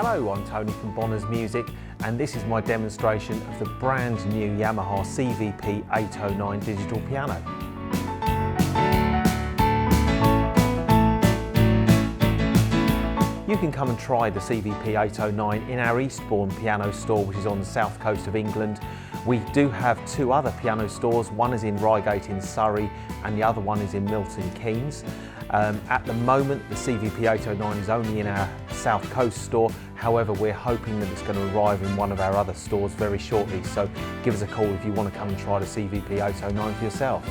Hello, I'm Tony from Bonner's Music, and this is my demonstration of the brand new Yamaha CVP809 digital piano. You can come and try the CVP809 in our Eastbourne piano store, which is on the south coast of England. We do have two other piano stores. One is in Reigate in Surrey and the other one is in Milton Keynes. At the moment, the CVP809 is only in our South Coast store. However, we're hoping that it's going to arrive in one of our other stores very shortly. So give us a call if you want to come and try the CVP809 for yourself.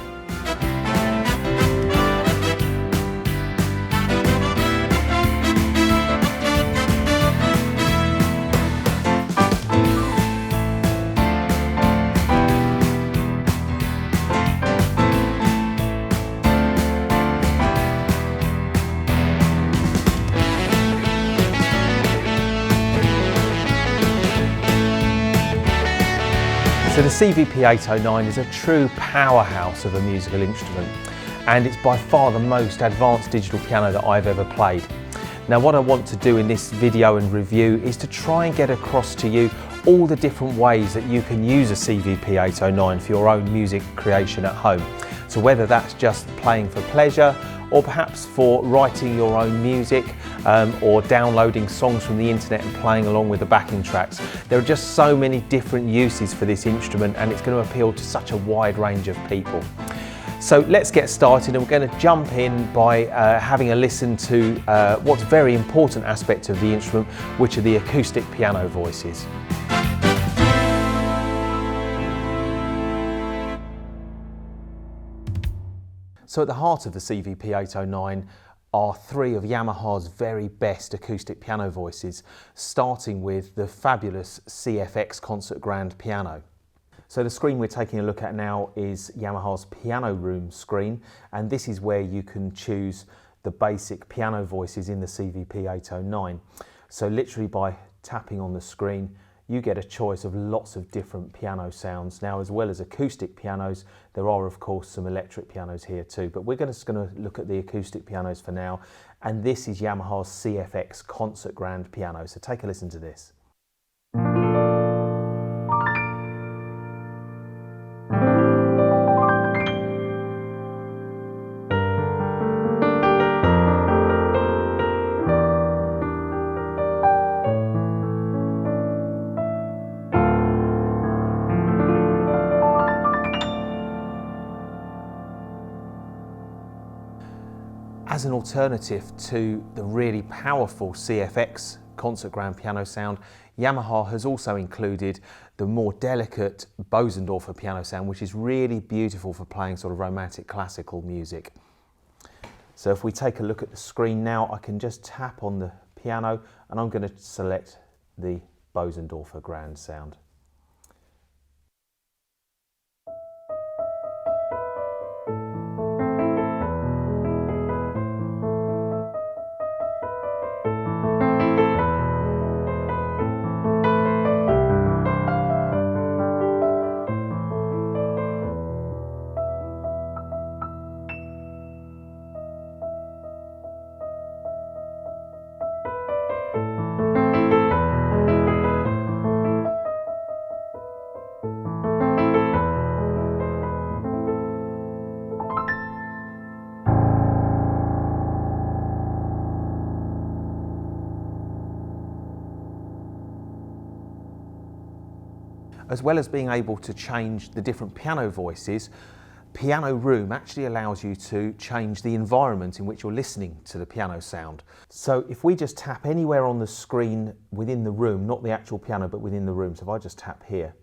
So the CVP809 is a true powerhouse of a musical instrument, and it's by far the most advanced digital piano that I've ever played. Now what I want to do in this video and review is to try and get across to you all the different ways that you can use a CVP809 for your own music creation at home. So whether that's just playing for pleasure, or perhaps for writing your own music, or downloading songs from the internet and playing along with the backing tracks. There are just so many different uses for this instrument, and it's going to appeal to such a wide range of people. So let's get started, and we're going to jump in by having a listen to what's a very important aspect of the instrument, which are the acoustic piano voices. So at the heart of the CVP809 are three of Yamaha's very best acoustic piano voices, starting with the fabulous CFX Concert Grand piano. So the screen we're taking a look at now is Yamaha's piano room screen, and this is where you can choose the basic piano voices in the CVP809. So literally by tapping on the screen, you get a choice of lots of different piano sounds. Now, as well as acoustic pianos, there are of course some electric pianos here too, but we're just going to look at the acoustic pianos for now, and this is Yamaha's CFX Concert Grand piano. So take a listen to this. As an alternative to the really powerful CFX Concert Grand piano sound, Yamaha has also included the more delicate Bosendorfer piano sound, which is really beautiful for playing sort of romantic classical music. So if we take a look at the screen now, I can just tap on the piano and I'm going to select the Bosendorfer Grand sound. As well as being able to change the different piano voices, Piano Room actually allows you to change the environment in which you're listening to the piano sound. So if we just tap anywhere on the screen within the room, not the actual piano, but within the room, so if I just tap here,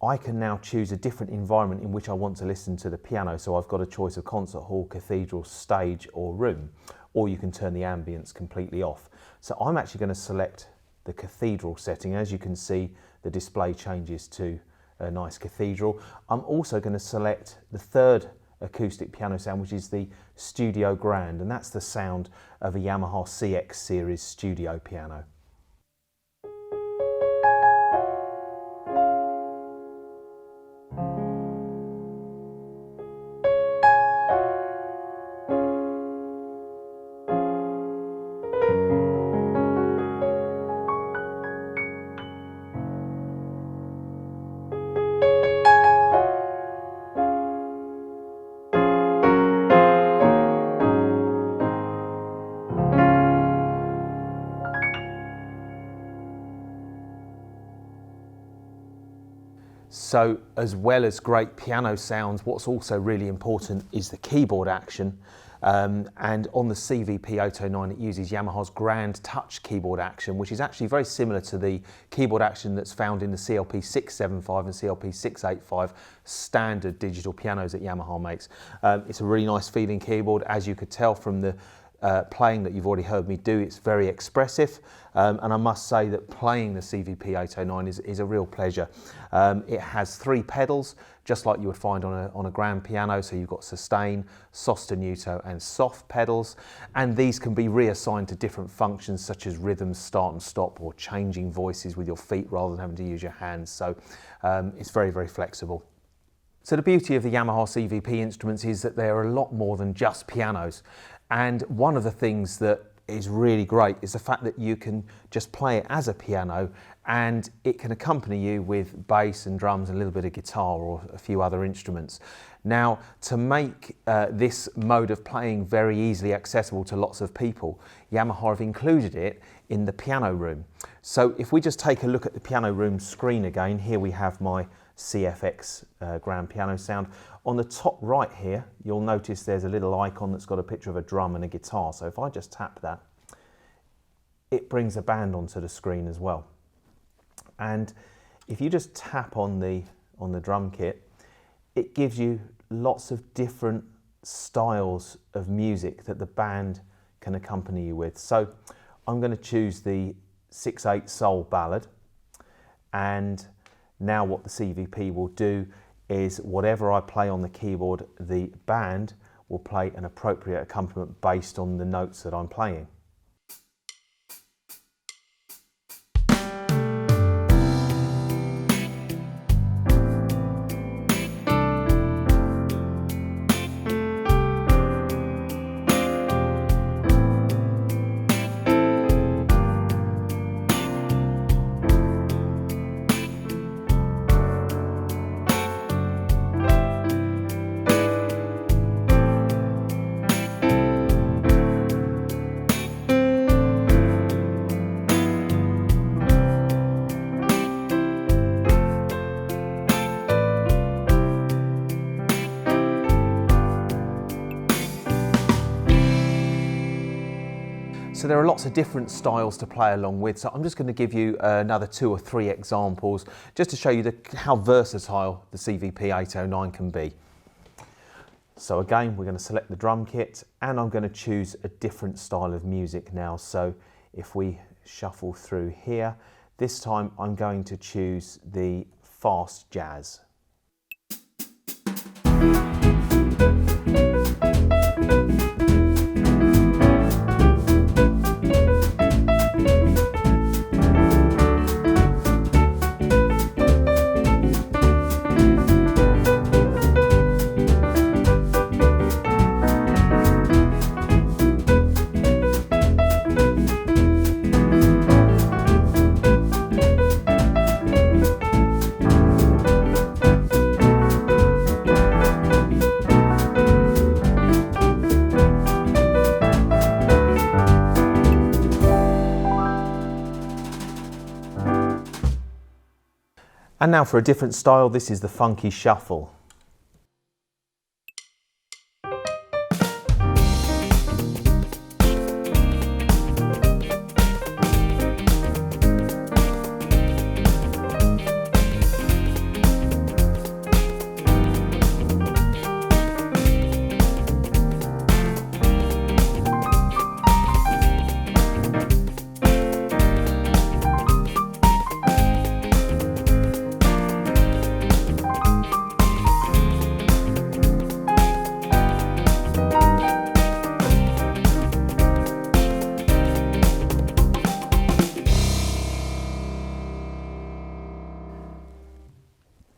I can now choose a different environment in which I want to listen to the piano. So I've got a choice of concert hall, cathedral, stage or room, or you can turn the ambience completely off. So I'm actually going to select the cathedral setting. As you can see, the display changes to a nice cathedral. I'm also going to select the third acoustic piano sound, which is the Studio Grand, and that's the sound of a Yamaha CX series studio piano. So as well as great piano sounds, what's also really important is the keyboard action. And on the CVP809 it uses Yamaha's GrandTouch keyboard action, which is actually very similar to the keyboard action that's found in the CLP675 and CLP685 standard digital pianos that Yamaha makes. It's a really nice feeling keyboard, as you could tell from the playing that you've already heard me do. It's very expressive, and I must say that playing the CVP809 is a real pleasure. It has 3 pedals, just like you would find on a grand piano. So you've got sustain, sostenuto and soft pedals, and these can be reassigned to different functions such as rhythms, start and stop, or changing voices with your feet rather than having to use your hands. So it's very, very flexible. So the beauty of the Yamaha CVP instruments is that they are a lot more than just pianos. And one of the things that is really great is the fact that you can just play it as a piano and it can accompany you with bass and drums and a little bit of guitar or a few other instruments. Now, to make this mode of playing very easily accessible to lots of people, Yamaha have included it in the piano room. So if we just take a look at the piano room screen again, here we have my CFX grand piano sound. On the top right here, you'll notice there's a little icon that's got a picture of a drum and a guitar. So if I just tap that, it brings a band onto the screen as well. And if you just tap on the drum kit, it gives you lots of different styles of music that the band can accompany you with. So I'm going to choose the 6/8 soul ballad, and now what the CVP will do is whatever I play on the keyboard, the band will play an appropriate accompaniment based on the notes that I'm playing. So there are lots of different styles to play along with, so I'm just going to give you another 2 or 3 examples just to show you how versatile the CVP809 can be. So again, we're going to select the drum kit and I'm going to choose a different style of music now. So if we shuffle through here, this time I'm going to choose the fast jazz. And now for a different style, this is the funky shuffle.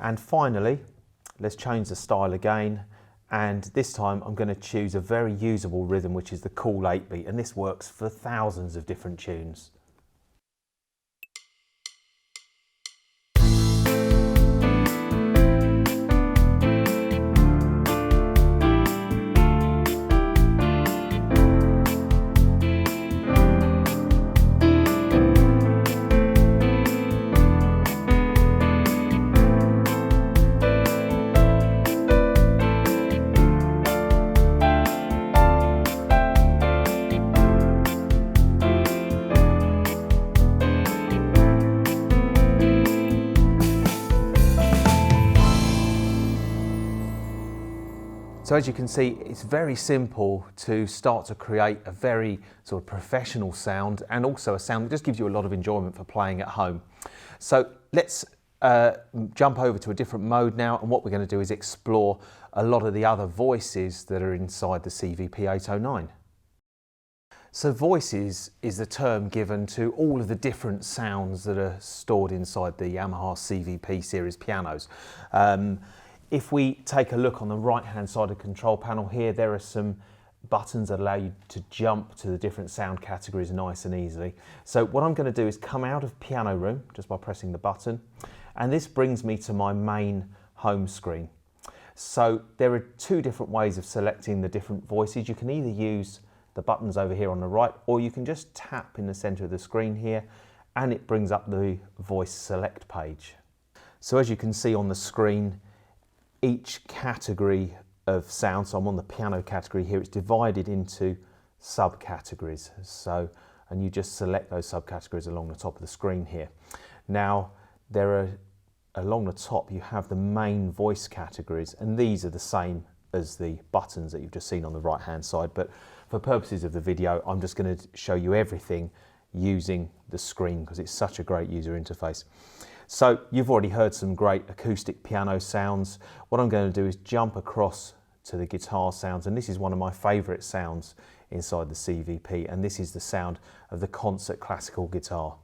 And finally, let's change the style again, and this time I'm going to choose a very usable rhythm, which is the cool 8-beat, and this works for thousands of different tunes. So as you can see, it's very simple to start to create a very sort of professional sound, and also a sound that just gives you a lot of enjoyment for playing at home. So let's jump over to a different mode now, and what we're going to do is explore a lot of the other voices that are inside the CVP809. So voices is the term given to all of the different sounds that are stored inside the Yamaha CVP series pianos. If we take a look on the right hand side of the control panel here, there are some buttons that allow you to jump to the different sound categories nice and easily. So what I'm going to do is come out of piano room just by pressing the button, and this brings me to my main home screen. So there are two different ways of selecting the different voices. You can either use the buttons over here on the right, or you can just tap in the center of the screen here and it brings up the voice select page. So as you can see on the screen, each category of sound, so I'm on the piano category here, it's divided into subcategories. So, and you just select those subcategories along the top of the screen here. Now, along the top you have the main voice categories, and these are the same as the buttons that you've just seen on the right hand side, but for purposes of the video I'm just going to show you everything using the screen because it's such a great user interface. So you've already heard some great acoustic piano sounds. What I'm going to do is jump across to the guitar sounds, and this is one of my favourite sounds inside the CVP, and this is the sound of the concert classical guitar.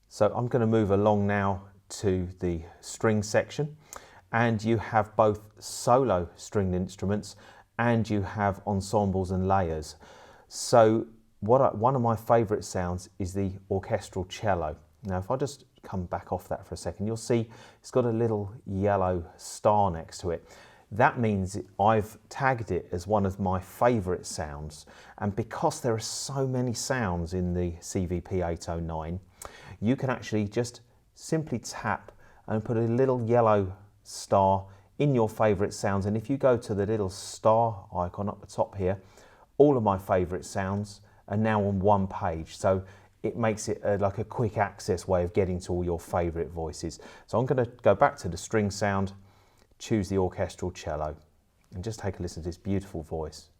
So I'm going to move along now to the string section, and you have both solo stringed instruments and you have ensembles and layers. So one of my favourite sounds is the orchestral cello. Now if I just come back off that for a second, you'll see it's got a little yellow star next to it. That means I've tagged it as one of my favourite sounds, and because there are so many sounds in the CVP809, you can actually just simply tap and put a little yellow star in your favourite sounds, and if you go to the little star icon up the top here, all of my favourite sounds are now on one page, so it makes it like a quick access way of getting to all your favourite voices. So I'm going to go back to the string sound, choose the orchestral cello, and just take a listen to this beautiful voice.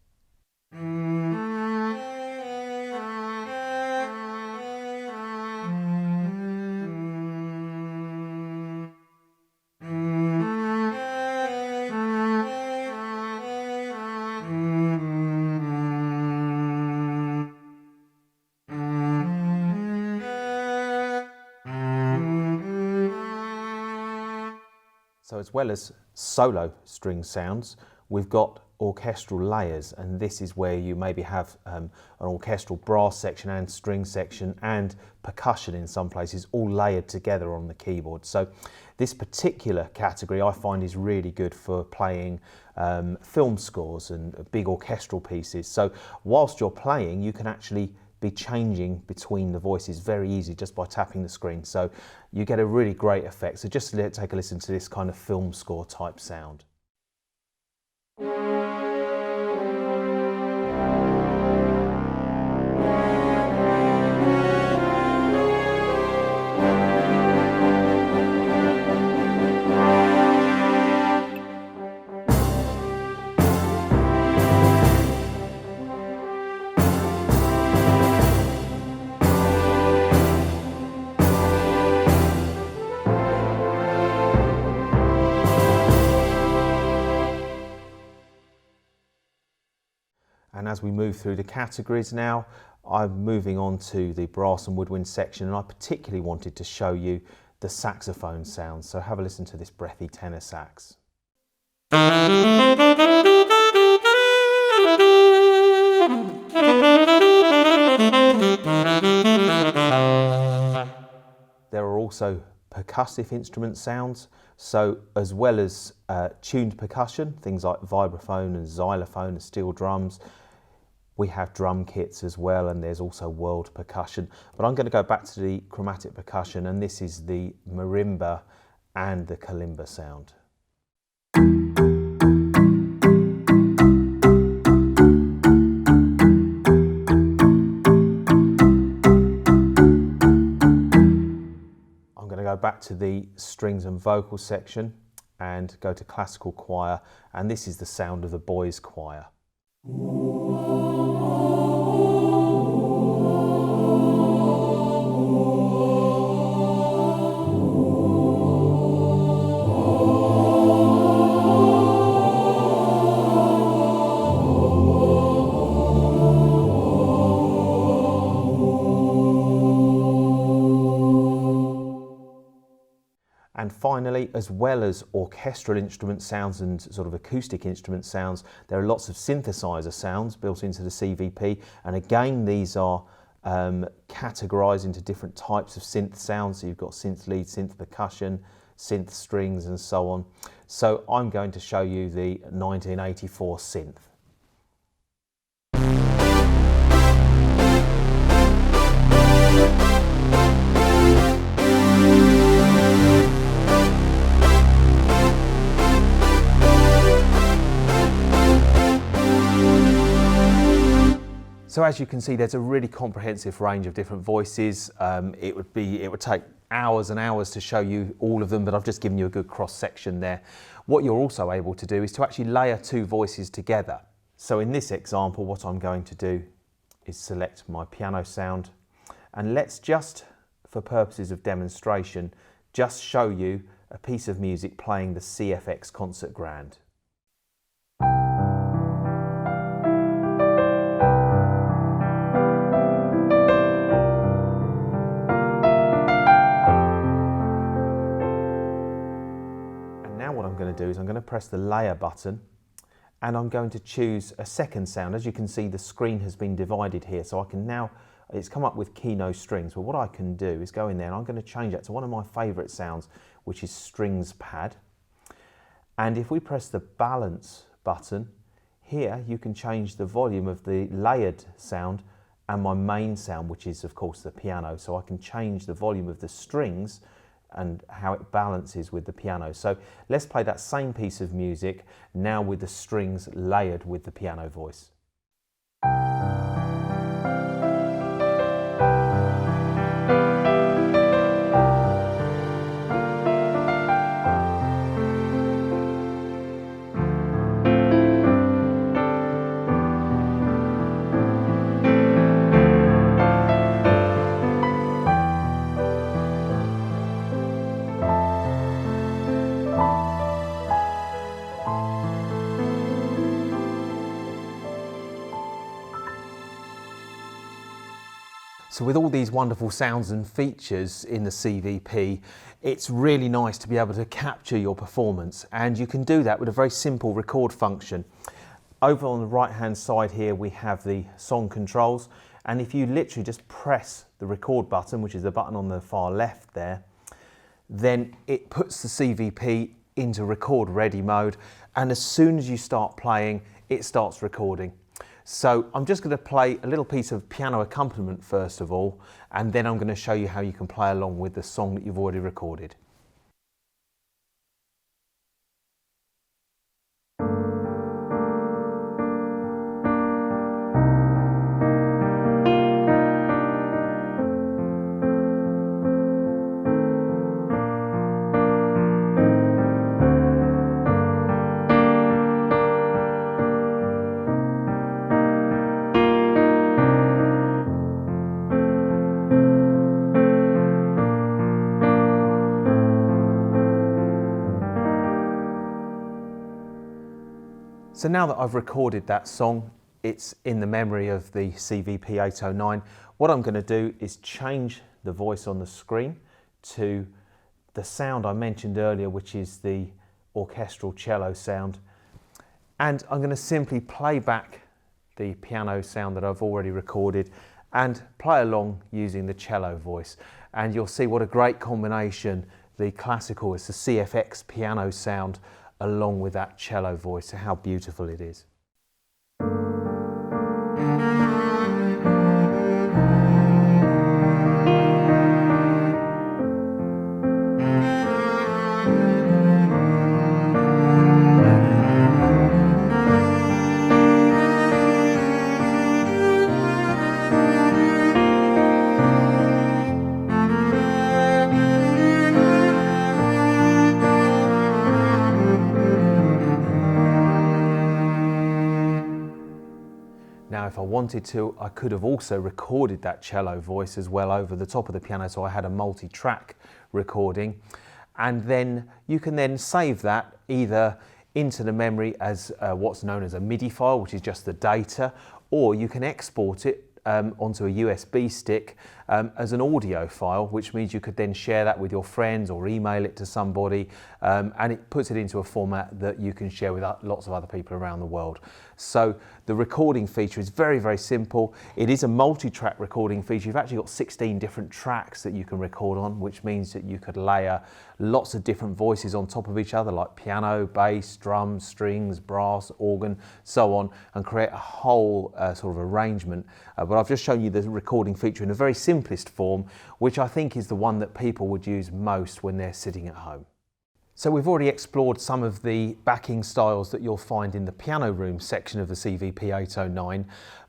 So as well as solo string sounds, we've got orchestral layers, and this is where you maybe have an orchestral brass section and string section and percussion in some places all layered together on the keyboard. So this particular category I find is really good for playing film scores and big orchestral pieces. So whilst you're playing, you can actually be changing between the voices very easy just by tapping the screen, so you get a really great effect. So just take a listen to this kind of film score type sound. And as we move through the categories now, I'm moving on to the brass and woodwind section, and I particularly wanted to show you the saxophone sounds. So have a listen to this breathy tenor sax. There are also percussive instrument sounds, so as well as tuned percussion, things like vibraphone and xylophone and steel drums, we have drum kits as well, and there's also world percussion. But I'm going to go back to the chromatic percussion, and this is the marimba and the kalimba sound. back to the strings and vocal section and go to classical choir, and this is the sound of the boys' choir. And finally, as well as orchestral instrument sounds and sort of acoustic instrument sounds, there are lots of synthesizer sounds built into the CVP. And again, these are categorized into different types of synth sounds. So you've got synth lead, synth percussion, synth strings, and so on. So I'm going to show you the 1984 synth. So as you can see, there's a really comprehensive range of different voices. It would take hours and hours to show you all of them, but I've just given you a good cross section there. What you're also able to do is to actually layer two voices together. So in this example, what I'm going to do is select my piano sound, and let's just, for purposes of demonstration, just show you a piece of music playing the CFX Concert Grand. I'm going to press the layer button, and I'm going to choose a second sound. As you can see, the screen has been divided here, so I can now, it's come up with keynote strings. Well, what I can do is go in there and I'm going to change that to one of my favorite sounds, which is strings pad. And if we press the balance button here, you can change the volume of the layered sound and my main sound, which is of course the piano. So I can change the volume of the strings and how it balances with the piano. So let's play that same piece of music now with the strings layered with the piano voice. So with all these wonderful sounds and features in the CVP, it's really nice to be able to capture your performance, and you can do that with a very simple record function. Over on the right hand side here we have the song controls, and if you literally just press the record button, which is the button on the far left there, then it puts the CVP into record ready mode, and as soon as you start playing, it starts recording. So I'm just going to play a little piece of piano accompaniment first of all, and then I'm going to show you how you can play along with the song that you've already recorded. So now that I've recorded that song, it's in the memory of the CVP809. What I'm going to do is change the voice on the screen to the sound I mentioned earlier, which is the orchestral cello sound. And I'm going to simply play back the piano sound that I've already recorded and play along using the cello voice. And you'll see what a great combination the classical is, the CFX piano sound along with that cello voice, how beautiful it is. if I wanted to, I could have also recorded that cello voice as well over the top of the piano, so I had a multi-track recording. And then you can then save that either into the memory as what's known as a MIDI file, which is just the data, or you can export it onto a USB stick as an audio file, which means you could then share that with your friends or email it to somebody, and it puts it into a format that you can share with lots of other people around the world. So the recording feature is very, very simple. It is a multi-track recording feature. You've actually got 16 different tracks that you can record on, which means that you could layer lots of different voices on top of each other, like piano, bass, drums, strings, brass, organ, so on, and create a whole sort of arrangement. But I've just shown you the recording feature in a very simplest form, which I think is the one that people would use most when they're sitting at home. So we've already explored some of the backing styles that you'll find in the piano room section of the CVP809,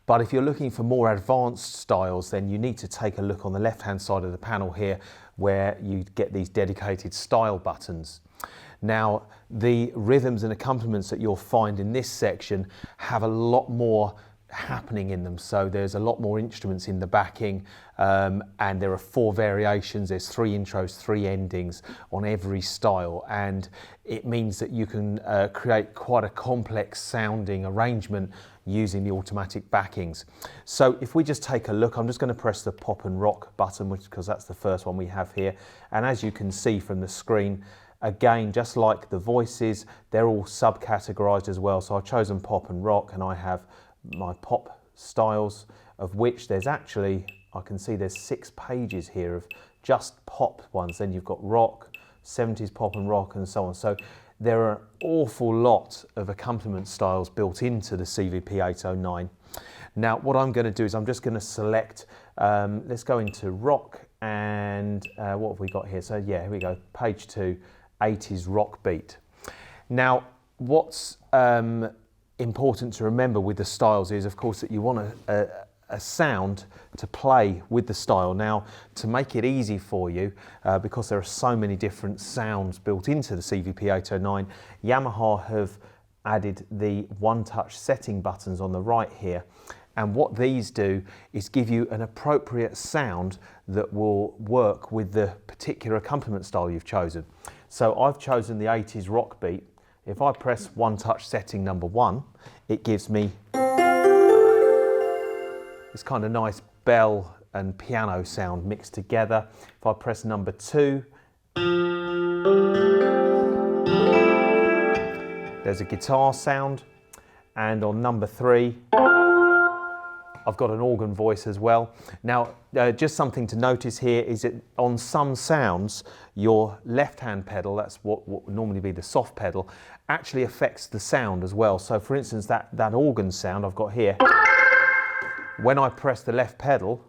but if you're looking for more advanced styles, then you need to take a look on the left-hand side of the panel here, where you get these dedicated style buttons. Now, the rhythms and accompaniments that you'll find in this section have a lot more happening in them, so there's a lot more instruments in the backing, and there are 4 variations. There's 3 intros, 3 endings on every style, and it means that you can create quite a complex sounding arrangement using the automatic backings. So if we just take a look, I'm just going to press the pop and rock button, because that's the first one we have here, and as you can see from the screen, again, just like the voices, they're all subcategorized as well. So I've chosen pop and rock, and I have my pop styles, of which there's actually, I can see there's 6 pages here of just pop ones. Then you've got rock, 70s pop and rock, and so on. So there are an awful lot of accompaniment styles built into the CVP809. Now what I'm going to do is I'm just going to select, let's go into rock, and what have we got here? So yeah, here we go, page 2, 80s rock beat. Now what's important to remember with the styles is, of course, that you want a sound to play with the style. Now, to make it easy for you, because there are so many different sounds built into the CVP809, Yamaha have added the one-touch setting buttons on the right here, and what these do is give you an appropriate sound that will work with the particular accompaniment style you've chosen. So I've chosen the 80s rock beat. If I press one touch setting number 1, it gives me this kind of nice bell and piano sound mixed together. If I press number 2, there's a guitar sound, and on number 3, I've got an organ voice as well. Now, just something to notice here is that on some sounds, your left-hand pedal, that's what would normally be the soft pedal, actually affects the sound as well. So for instance, that organ sound I've got here, when I press the left pedal,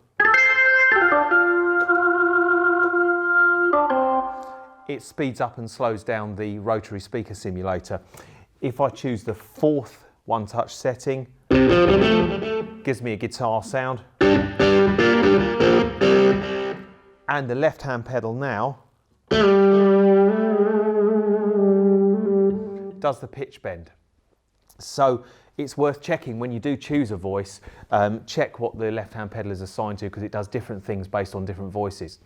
it speeds up and slows down the rotary speaker simulator. If I choose the 4th one-touch setting, gives me a guitar sound, and the left-hand pedal now does the pitch bend. So it's worth checking when you do choose a voice, check what the left-hand pedal is assigned to, because it does different things based on different voices.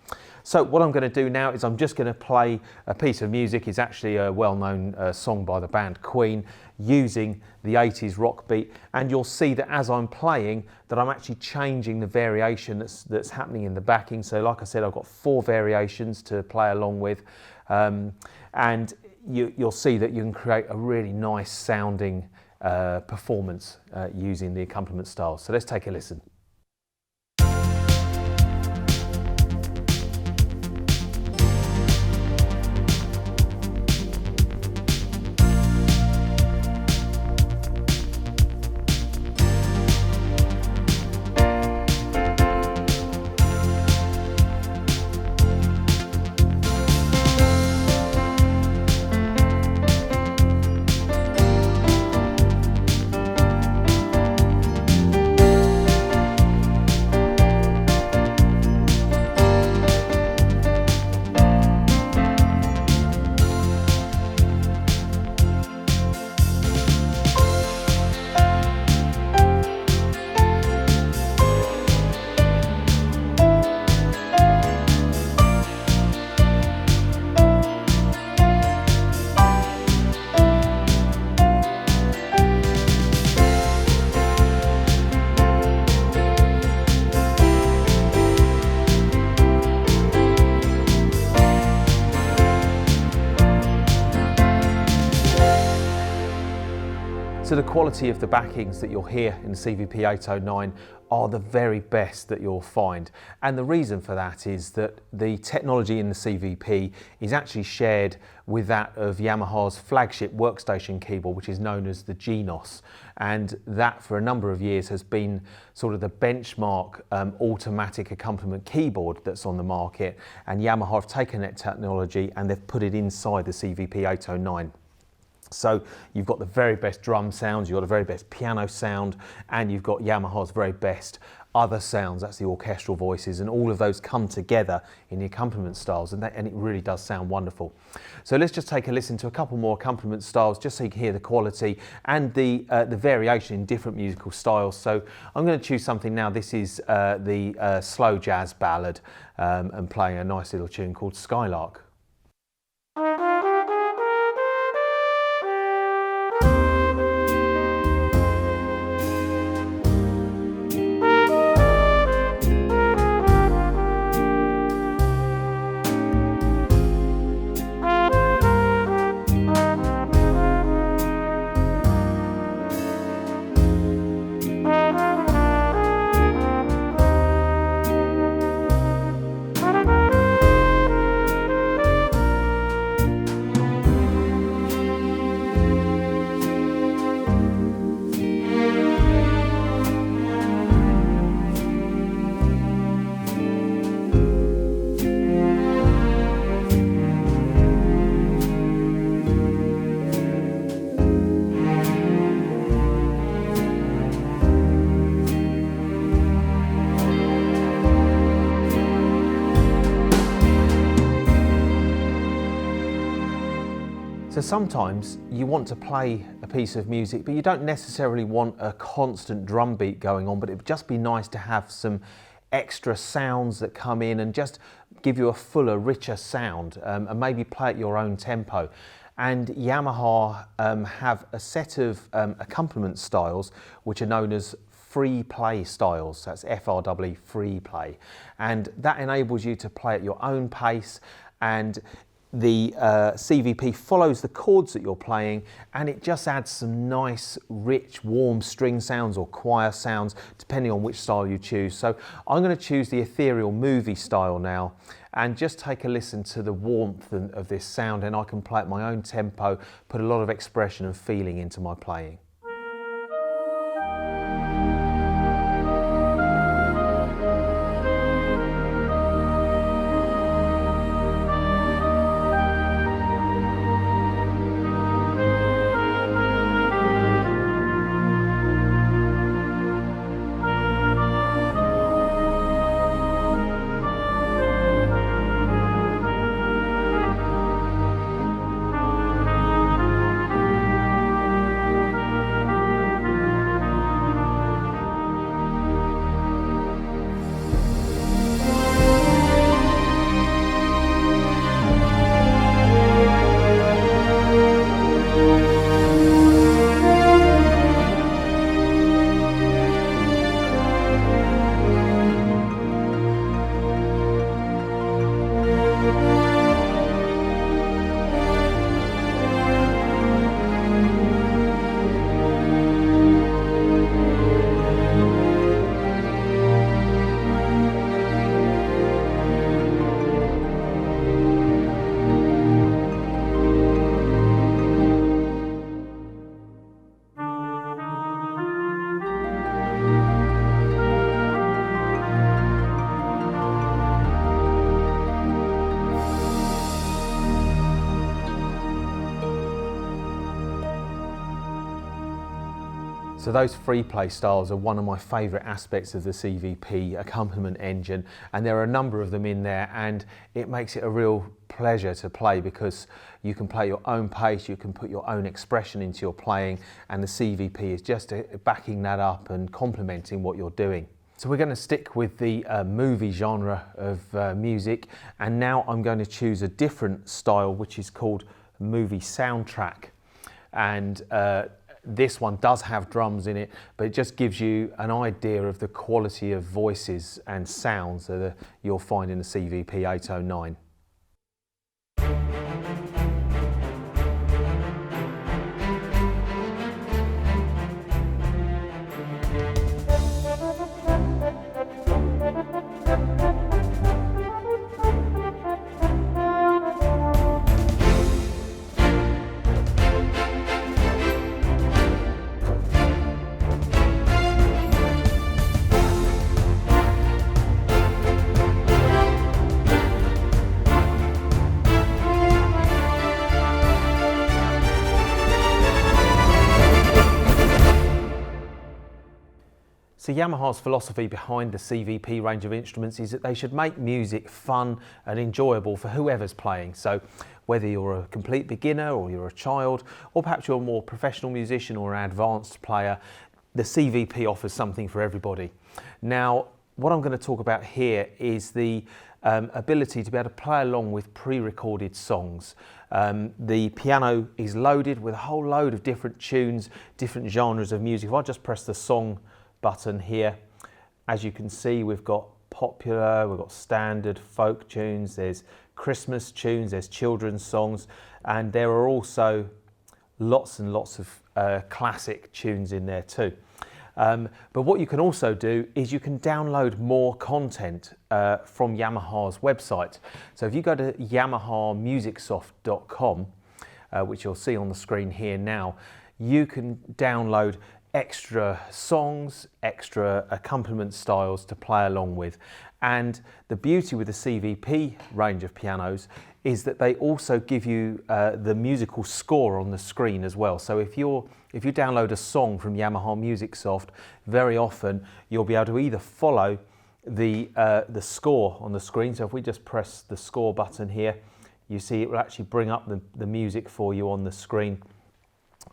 So what I'm going to do now is I'm just going to play a piece of music. It's actually a well-known song by the band Queen, using the 80s rock beat, and you'll see that as I'm playing that I'm actually changing the variation that's happening in the backing. So like I said, I've got 4 variations to play along with, and you'll see that you can create a really nice sounding performance using the accompaniment styles. So let's take a listen. So the quality of the backings that you'll hear in the CVP809 are the very best that you'll find. And the reason for that is that the technology in the CVP is actually shared with that of Yamaha's flagship workstation keyboard, which is known as the Genos. And that for a number of years has been sort of the benchmark automatic accompaniment keyboard that's on the market. And Yamaha have taken that technology and they've put it inside the CVP809. So you've got the very best drum sounds, you've got the very best piano sound, and you've got Yamaha's very best other sounds, that's the orchestral voices, and all of those come together in the accompaniment styles, and it really does sound wonderful. So let's just take a listen to a couple more accompaniment styles just so you can hear the quality and the variation in different musical styles. So I'm going to choose something now. This is the slow jazz ballad and playing a nice little tune called Skylark. So sometimes you want to play a piece of music, but you don't necessarily want a constant drum beat going on, but it would just be nice to have some extra sounds that come in and just give you a fuller, richer sound, and maybe play at your own tempo. And Yamaha have a set of accompaniment styles which are known as free play styles. That's FRW, free play. And that enables you to play at your own pace, and the CVP follows the chords that you're playing, and it just adds some nice, rich, warm string sounds or choir sounds, depending on which style you choose. So I'm going to choose the ethereal movie style now, and just take a listen to the warmth of this sound, and I can play at my own tempo, put a lot of expression and feeling into my playing. So those free play styles are one of my favourite aspects of the CVP accompaniment engine, and there are a number of them in there, and it makes it a real pleasure to play because you can play your own pace, you can put your own expression into your playing, and the CVP is just backing that up and complementing what you're doing. So we're going to stick with the movie genre of music, and now I'm going to choose a different style which is called movie soundtrack. And this one does have drums in it, but it just gives you an idea of the quality of voices and sounds that you'll find in the CVP809. So Yamaha's philosophy behind the CVP range of instruments is that they should make music fun and enjoyable for whoever's playing. So whether you're a complete beginner or you're a child, or perhaps you're a more professional musician or an advanced player, the CVP offers something for everybody. Now, what I'm going to talk about here is the ability to be able to play along with pre-recorded songs. The piano is loaded with a whole load of different tunes, different genres of music. If I just press the song button here, as you can see, we've got popular, we've got standard folk tunes, there's Christmas tunes, there's children's songs, and there are also lots and lots of classic tunes in there too. But what you can also do is you can download more content from Yamaha's website. So if you go to yamahamusicsoft.com, which you'll see on the screen here now, you can download extra songs, extra accompaniment styles to play along with. And the beauty with the CVP range of pianos is that they also give you the musical score on the screen as well. So if you download a song from Yamaha MusicSoft, very often you'll be able to either follow the score on the screen. So if we just press the score button here, you see it will actually bring up the music for you on the screen.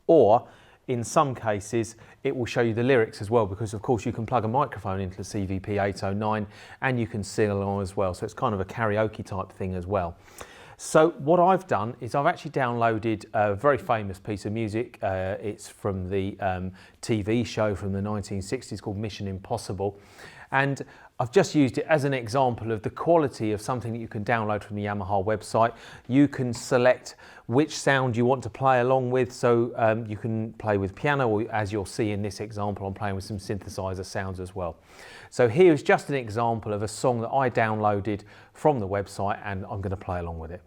Or in some cases, it will show you the lyrics as well, because of course you can plug a microphone into the CVP809 and you can sing along as well. So it's kind of a karaoke type thing as well. So what I've done is I've actually downloaded a very famous piece of music. It's from the TV show from the 1960s called Mission Impossible. And I've just used it as an example of the quality of something that you can download from the Yamaha website. You can select which sound you want to play along with. So you can play with piano, or as you'll see in this example, I'm playing with some synthesizer sounds as well. So here's just an example of a song that I downloaded from the website, and I'm going to play along with it.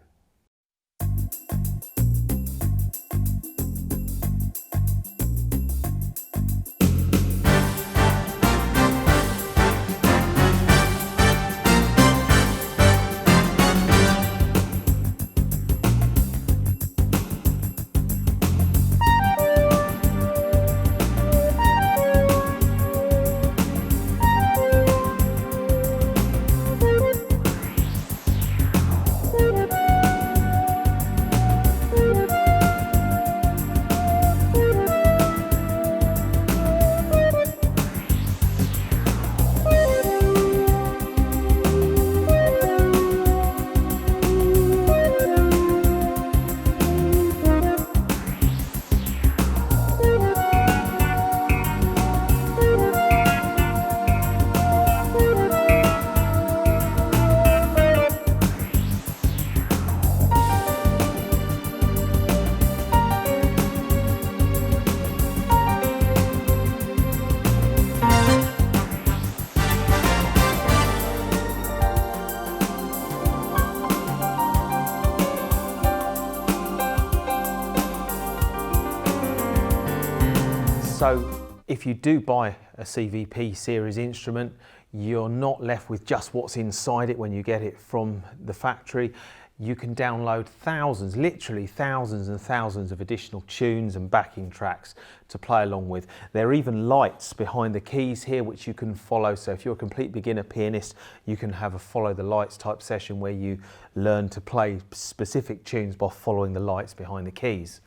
So if you do buy a CVP series instrument, you're not left with just what's inside it when you get it from the factory. You can download thousands, literally thousands and thousands of additional tunes and backing tracks to play along with. There are even lights behind the keys here which you can follow. So if you're a complete beginner pianist, you can have a follow the lights type session where you learn to play specific tunes by following the lights behind the keys.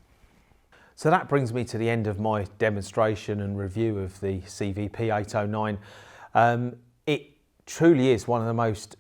So that brings me to the end of my demonstration and review of the CVP809. It truly is one of the most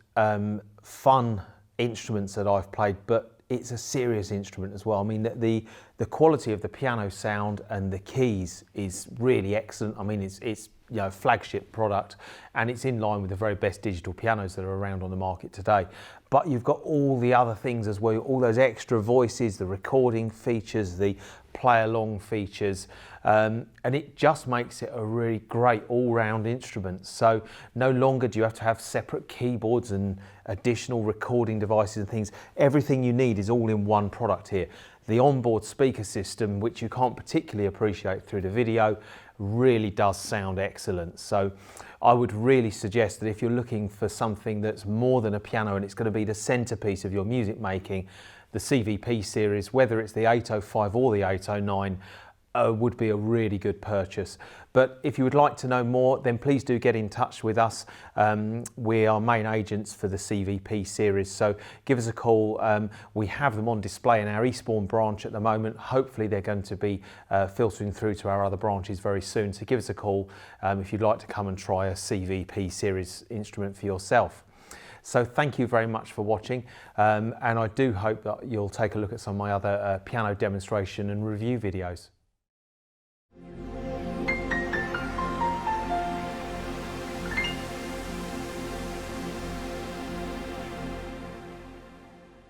fun instruments that I've played, but it's a serious instrument as well. I mean, the quality of the piano sound and the keys is really excellent. I mean, it's you know, a flagship product, and it's in line with the very best digital pianos that are around on the market today. But you've got all the other things as well, all those extra voices, the recording features, the play along features, and it just makes it a really great all-round instrument. So no longer do you have to have separate keyboards and additional recording devices and things. Everything you need is all in one product here. The onboard speaker system, which you can't particularly appreciate through the video, really does sound excellent. So I would really suggest that if you're looking for something that's more than a piano and it's going to be the centerpiece of your music making, the CVP series, whether it's the 805 or the 809, would be a really good purchase. But if you would like to know more, then please do get in touch with us. We are main agents for the CVP series, so give us a call. We have them on display in our Eastbourne branch at the moment. Hopefully they're going to be filtering through to our other branches very soon, so give us a call if you'd like to come and try a CVP series instrument for yourself. So thank you very much for watching, and I do hope that you'll take a look at some of my other piano demonstration and review videos.